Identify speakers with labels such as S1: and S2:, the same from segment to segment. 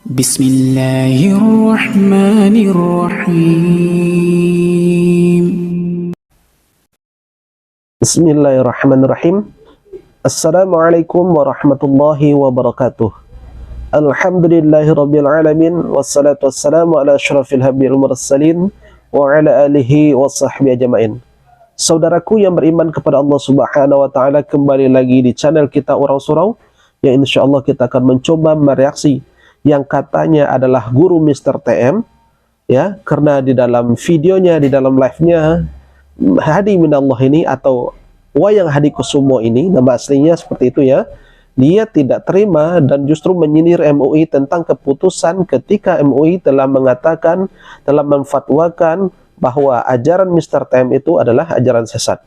S1: Bismillahirrahmanirrahim.
S2: Bismillahirrahmanirrahim. Assalamualaikum warahmatullahi wabarakatuh. Alhamdulillahirabbil alamin wassalatu wassalamu ala asyrafil habil mursalin wa ala alihi washabbihi ajmain. Saudaraku yang beriman kepada Allah Subhanahu wa taala, kembali lagi di channel kita Orang Surau yang insyaallah kita akan mencoba mereaksi yang katanya adalah guru Mr. TM, ya, karena di dalam videonya, di dalam live-nya Hadi Minallah ini atau Wayang Hadi Kusumo ini, nama aslinya seperti itu ya, dia tidak terima dan justru menyindir MUI tentang keputusan ketika MUI telah mengatakan, telah memfatwakan bahwa ajaran Mr. TM itu adalah ajaran sesat.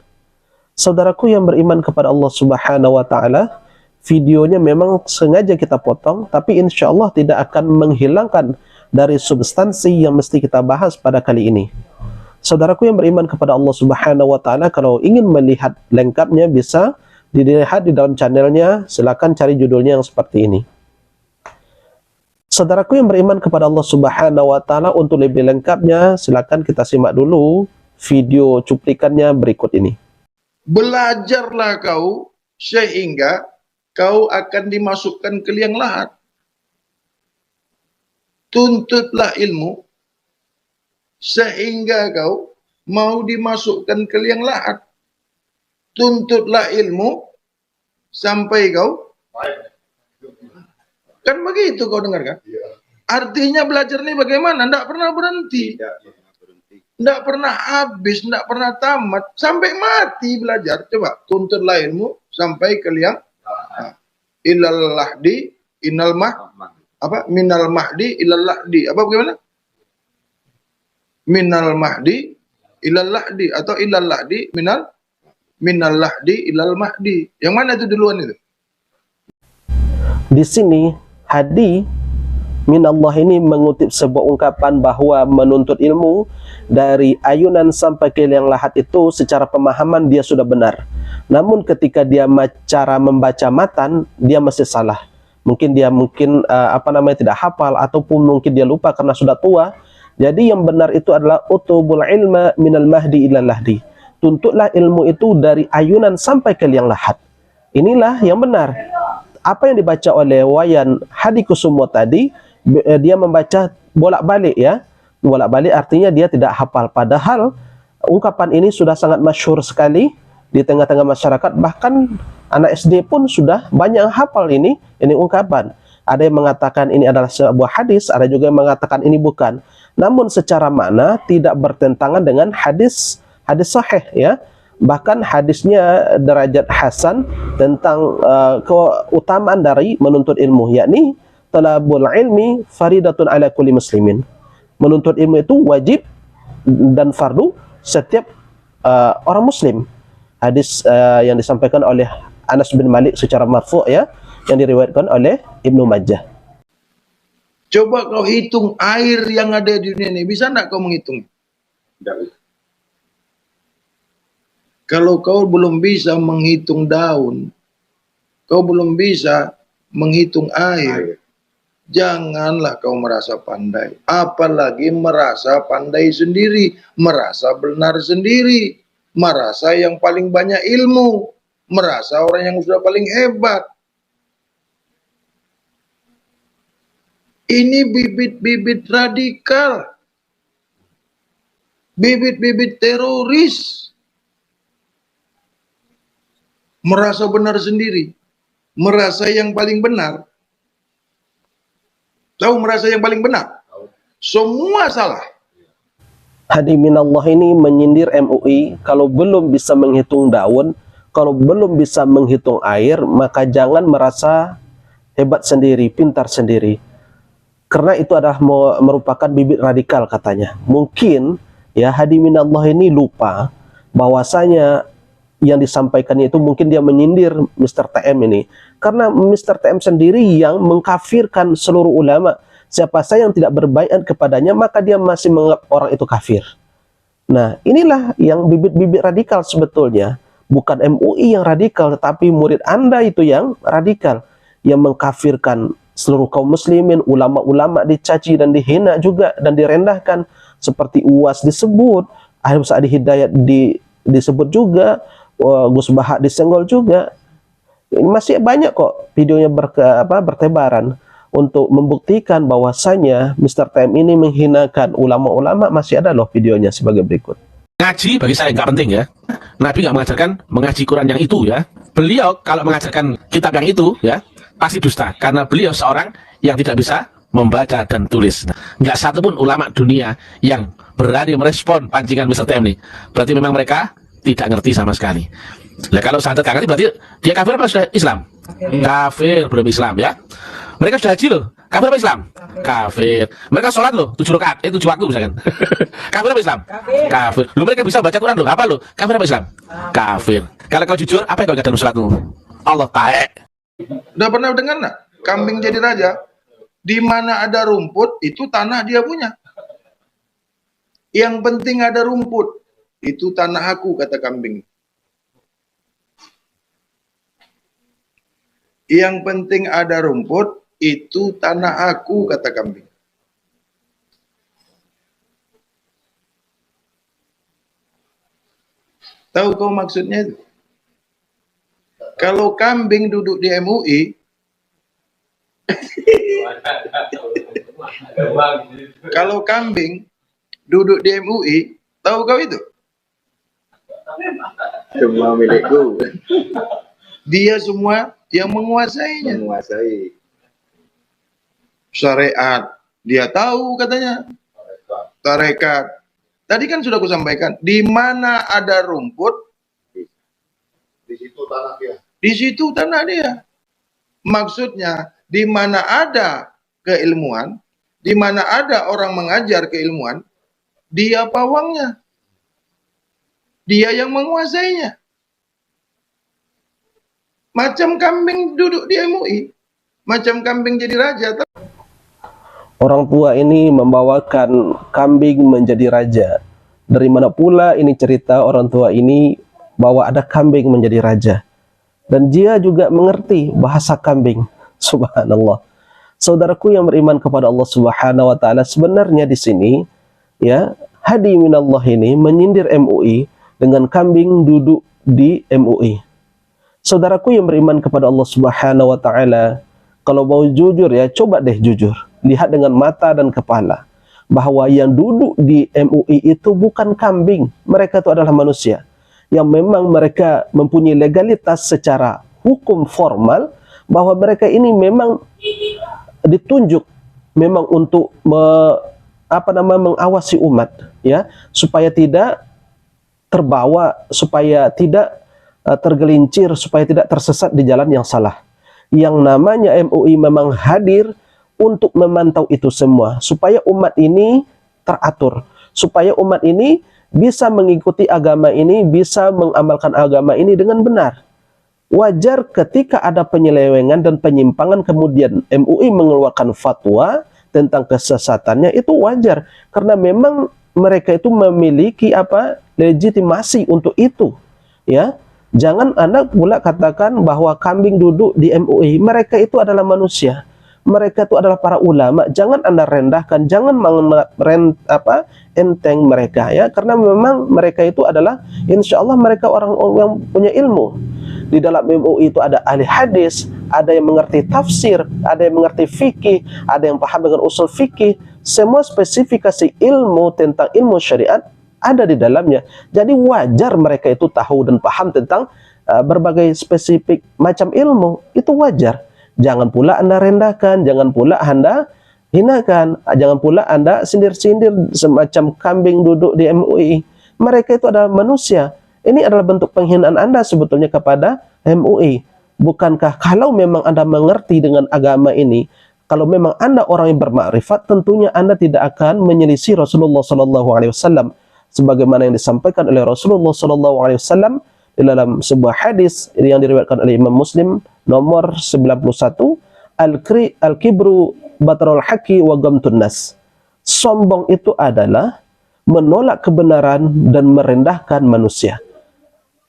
S2: Saudaraku yang beriman kepada Allah Subhanahu wa taala, videonya memang sengaja kita potong, tapi insya Allah tidak akan menghilangkan dari substansi yang mesti kita bahas pada kali ini. Saudaraku yang beriman kepada Allah Subhanahu wa taala, kalau ingin melihat lengkapnya bisa dilihat di dalam channelnya, silakan cari judulnya yang seperti ini. Saudaraku yang beriman kepada Allah Subhanahu wa taala, untuk lebih lengkapnya silakan kita simak dulu video cuplikannya berikut ini.
S3: Belajarlah kau sehingga kau akan dimasukkan ke liang lahat. Tuntutlah ilmu sehingga kau mau dimasukkan ke liang lahat. Tuntutlah ilmu sampai kau. Kan begitu kau dengar kan? Artinya belajar ini bagaimana? Tidak pernah berhenti. Tidak pernah habis, tidak pernah tamat. Sampai mati belajar. Coba, tuntutlah ilmu sampai ke liang. Ilal lahdi innal minal mahdi ilal lahdi, apa bagaimana? Minal mahdi ilal lahdi atau ilal lahdi minal lahdi ilal mahdi. Yang mana itu duluan itu?
S2: Di sini Hadi Minallah ini mengutip sebuah ungkapan bahwa menuntut ilmu dari ayunan sampai ke liang lahat itu secara pemahaman dia sudah benar. Namun ketika dia cara membaca matan, dia masih salah. Mungkin dia tidak hafal, ataupun mungkin dia lupa karena sudah tua. Jadi yang benar itu adalah utubul ilma minal mahdi ilal lahdi. Tuntutlah ilmu itu dari ayunan sampai ke liang lahat. Inilah yang benar. Apa yang dibaca oleh Wayan Hadi Kusumo tadi, dia membaca bolak-balik ya. Bolak-balik artinya dia tidak hafal. Padahal ungkapan ini sudah sangat masyhur sekali di tengah-tengah masyarakat, bahkan anak SD pun sudah banyak hafal ini ungkapan. Ada yang mengatakan ini adalah sebuah hadis, ada juga yang mengatakan ini bukan. Namun secara makna tidak bertentangan dengan hadis sahih ya. Bahkan hadisnya derajat hasan tentang keutamaan dari menuntut ilmu, yakni talabul ilmi faridatun ala kulli muslimin. Menuntut ilmu itu wajib dan fardu setiap orang muslim. Hadis yang disampaikan oleh Anas bin Malik secara marfu ya, yang diriwayatkan oleh Ibnu Majah.
S3: Coba kau hitung air yang ada di dunia ini, bisa enggak kau menghitung? Tidak. Kalau kau belum bisa menghitung daun, kau belum bisa menghitung air, janganlah kau merasa pandai. Apalagi merasa pandai sendiri, merasa benar sendiri, merasa yang paling banyak ilmu, merasa orang yang sudah paling hebat. Ini bibit-bibit radikal, bibit-bibit teroris. Merasa benar sendiri, merasa yang paling benar. Tahu merasa yang paling benar? Semua salah.
S2: Hadi Minallah ini menyindir MUI, kalau belum bisa menghitung daun, kalau belum bisa menghitung air, maka jangan merasa hebat sendiri, pintar sendiri. Karena itu adalah merupakan bibit radikal katanya. Mungkin ya Hadi Minallah ini lupa bahwasanya yang disampaikannya itu mungkin dia menyindir Mr. TM ini. Karena Mr. TM sendiri yang mengkafirkan seluruh ulama. Siapa saja yang tidak berbaiat kepadanya, maka dia masih menganggap orang itu kafir. Nah, inilah yang bibit-bibit radikal sebetulnya. Bukan MUI yang radikal, tetapi murid Anda itu yang radikal, yang mengkafirkan seluruh kaum muslimin, ulama-ulama dicaci dan dihina juga dan direndahkan, seperti UAS disebut, Habib Sa'di Hidayat disebut juga, Gus Bahak disenggol juga. Masih banyak kok videonya bertebaran untuk membuktikan bahwasanya Mr. TM ini menghinakan ulama-ulama. Masih ada loh videonya sebagai berikut.
S1: Ngaji bagi saya nggak penting ya. Nabi nggak mengajarkan mengaji Quran yang itu ya. Beliau kalau mengajarkan kitab yang itu ya, pasti dusta. Karena beliau seorang yang tidak bisa membaca dan tulis. Nggak satupun ulama dunia yang berani merespon pancingan Mr. TM ini. Berarti memang mereka tidak ngerti sama sekali. Nah, kalau sahadat nggak ngerti berarti dia kafir apa sudah Islam? Kafir, belum Islam ya. Mereka sudah haji loh, kafir apa Islam? Kafir. Mereka sholat loh, 7 rakaat, 7 waktu misalkan. Kafir apa Islam? Kafir. Lu mereka bisa baca Quran loh, apa lo? Kafir apa Islam? Kafir. Kalau kau jujur, apa yang kau katakan dalam sholatmu? Allah taek.
S3: Udah pernah dengar nggak? Kambing jadi raja. Di mana ada rumput, itu tanah dia punya. Yang penting ada rumput, itu tanah aku, kata kambing. Yang penting ada rumput, itu tanah aku, kata kambing. Tahu kau maksudnya itu? Kalau kambing duduk di MUI, kalau kambing duduk di MUI, tahu kau itu?
S4: Semua milikku.
S3: Dia semua yang menguasainya.
S4: Menguasai.
S3: Syariat, dia tahu katanya. Tarekat. Tadi kan sudah aku sampaikan, di mana ada rumput,
S4: Di situ tanah dia.
S3: di situ tanah dia. Maksudnya, di mana ada keilmuan, di mana ada orang mengajar keilmuan, dia pawangnya. Dia yang menguasainya. Macam kambing duduk di MUI, macam kambing jadi raja.
S2: Orang tua ini membawakan kambing menjadi raja. Dari mana pula ini cerita orang tua ini bahwa ada kambing menjadi raja? Dan dia juga mengerti bahasa kambing. Subhanallah. Saudaraku yang beriman kepada Allah Subhanahu wa taala, sebenarnya di sini ya, Hadi Minallah ini menyindir MUI dengan kambing duduk di MUI. Saudaraku yang beriman kepada Allah Subhanahu wa taala, kalau mau jujur ya, coba deh jujur. Lihat dengan mata dan kepala bahwa yang duduk di MUI itu bukan kambing. Mereka itu adalah manusia yang memang mereka mempunyai legalitas secara hukum formal bahwa mereka ini memang ditunjuk memang untuk mengawasi umat ya, supaya tidak terbawa, supaya tidak tergelincir, supaya tidak tersesat di jalan yang salah. Yang namanya MUI memang hadir untuk memantau itu semua, supaya umat ini teratur, supaya umat ini bisa mengikuti agama ini, bisa mengamalkan agama ini dengan benar. Wajar ketika ada penyelewengan dan penyimpangan kemudian MUI mengeluarkan fatwa tentang kesesatannya, itu wajar karena memang mereka itu memiliki legitimasi untuk itu ya. Jangan Anda pula katakan bahwa kambing duduk di MUI. Mereka itu adalah manusia. Mereka itu adalah para ulama. Jangan Anda rendahkan, jangan enteng mereka ya, karena memang mereka itu adalah, insya Allah mereka orang yang punya ilmu. Di dalam MUI itu ada ahli hadis, ada yang mengerti tafsir, ada yang mengerti fikih, ada yang paham dengan usul fikih. Semua spesifikasi ilmu tentang ilmu syariat ada di dalamnya. Jadi wajar mereka itu tahu dan paham tentang berbagai spesifik macam ilmu. Itu wajar. Jangan pula Anda rendahkan, jangan pula Anda hinakan, jangan pula Anda sindir-sindir semacam kambing duduk di MUI. Mereka itu adalah manusia. Ini adalah bentuk penghinaan Anda sebetulnya kepada MUI. Bukankah kalau memang Anda mengerti dengan agama ini, kalau memang Anda orang yang bermakrifat, tentunya Anda tidak akan menyelisih Rasulullah SAW. Sebagaimana yang disampaikan oleh Rasulullah SAW di dalam sebuah hadis yang diriwayatkan oleh Imam Muslim nomor 91, Al-kibru batarul haqi wa gamtun nas. Sombong itu adalah menolak kebenaran dan merendahkan manusia.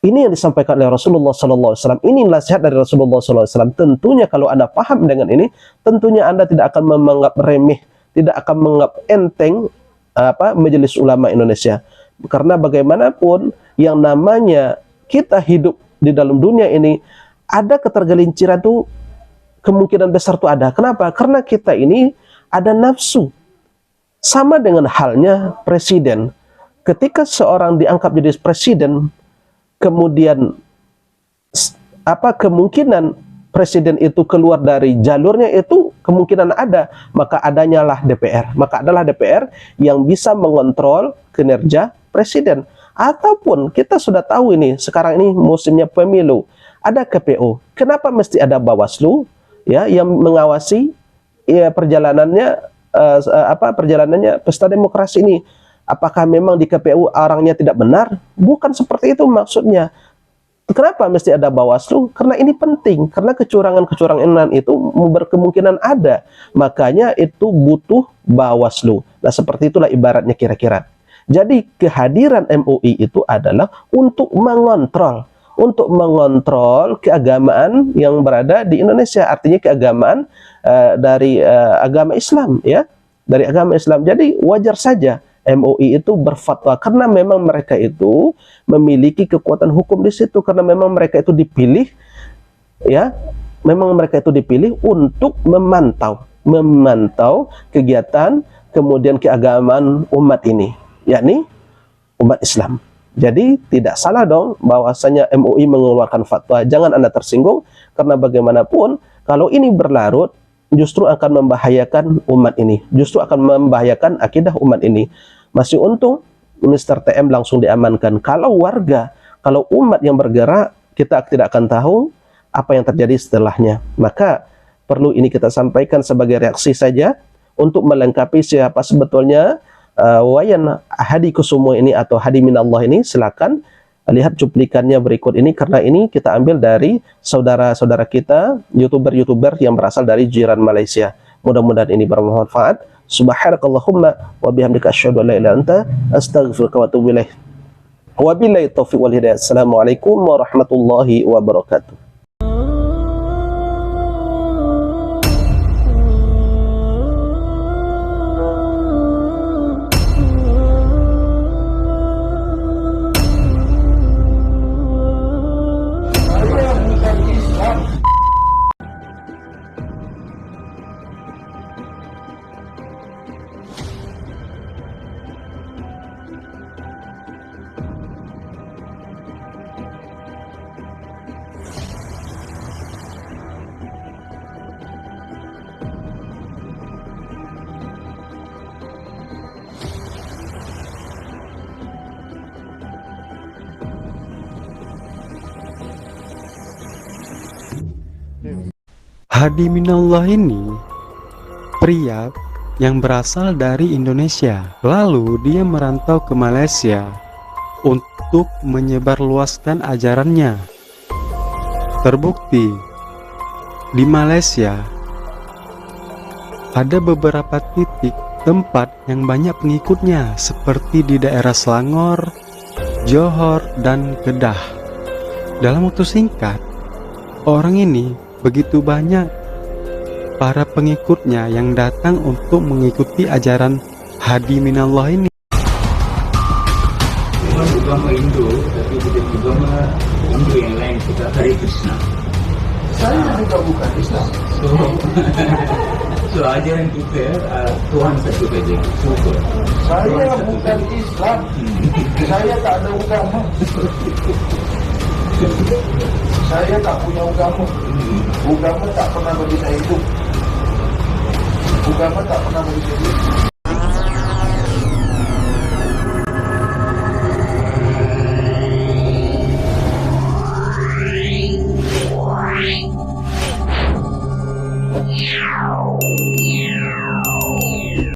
S2: Ini yang disampaikan oleh Rasulullah SAW. Ini nasihat dari Rasulullah SAW. Tentunya kalau Anda paham dengan ini, tentunya Anda tidak akan menganggap remeh, tidak akan menganggap enteng Majelis Ulama Indonesia. Karena bagaimanapun yang namanya kita hidup di dalam dunia ini, ada ketergelinciran tuh kemungkinan besar tuh ada. Kenapa? Karena kita ini ada nafsu. Sama dengan halnya presiden. Ketika seorang diangkat jadi presiden, kemudian kemungkinan presiden itu keluar dari jalurnya itu kemungkinan ada, maka adanyalah DPR. Maka adalah DPR yang bisa mengontrol kinerja presiden. Ataupun kita sudah tahu ini, sekarang ini musimnya pemilu, ada KPU. Kenapa mesti ada Bawaslu ya yang mengawasi ya perjalanannya perjalanannya pesta demokrasi ini? Apakah memang di KPU orangnya tidak benar? Bukan seperti itu maksudnya. Kenapa mesti ada Bawaslu? Karena ini penting. Karena kecurangan-kecurangan itu berkemungkinan ada. Makanya itu butuh Bawaslu. Nah, seperti itulah ibaratnya kira-kira. Jadi kehadiran MUI itu adalah untuk mengontrol keagamaan yang berada di Indonesia. Artinya keagamaan dari agama Islam, ya, dari agama Islam. Jadi wajar saja MUI itu berfatwa karena memang mereka itu memiliki kekuatan hukum di situ, karena memang mereka itu dipilih, ya, memang mereka itu dipilih untuk memantau kegiatan kemudian keagamaan umat ini, yakni umat Islam. Jadi tidak salah dong bahwasanya MUI mengeluarkan fatwa. Jangan Anda tersinggung, karena bagaimanapun kalau ini berlarut justru akan membahayakan umat ini, justru akan membahayakan akidah umat ini. Masih untung Mr. TM langsung diamankan. Kalau warga, kalau umat yang bergerak, kita tidak akan tahu apa yang terjadi setelahnya. Maka perlu ini kita sampaikan sebagai reaksi saja untuk melengkapi siapa sebetulnya Wayan Hadi Kusumo ini atau Hadi Minallah ini. Silakan lihat cuplikannya berikut ini, karena ini kita ambil dari saudara-saudara kita, YouTuber-YouTuber yang berasal dari jiran Malaysia. Mudah-mudahan ini bermanfaat. Subhanakallahumma wa bihamdika asyhadu an la ilaha illa anta astaghfiruka wa atubu ilaik. Wabillahi taufiq wal hidayah. Assalamualaikum warahmatullahi wabarakatuh.
S5: Hadi Minallah ini pria yang berasal dari Indonesia, lalu dia merantau ke Malaysia untuk menyebarluaskan ajarannya. Terbukti di Malaysia ada beberapa titik tempat yang banyak pengikutnya, seperti di daerah Selangor, Johor, dan Kedah. Dalam waktu singkat, orang ini begitu banyak para pengikutnya yang datang untuk mengikuti ajaran Hadi Minallah ini.
S6: Agama Hindu, tapi kita agama Hindu yang lain kita Hari Krishna.
S3: Saya juga bukan Islam.
S6: So ajaran kita Tuhan satu saja. Syukur.
S3: Saya bukan Islam. Saya tak ada agama. Saya tak punya agama. Agama tak pernah bagi saya hidup. Agama tak pernah bagi saya hidup.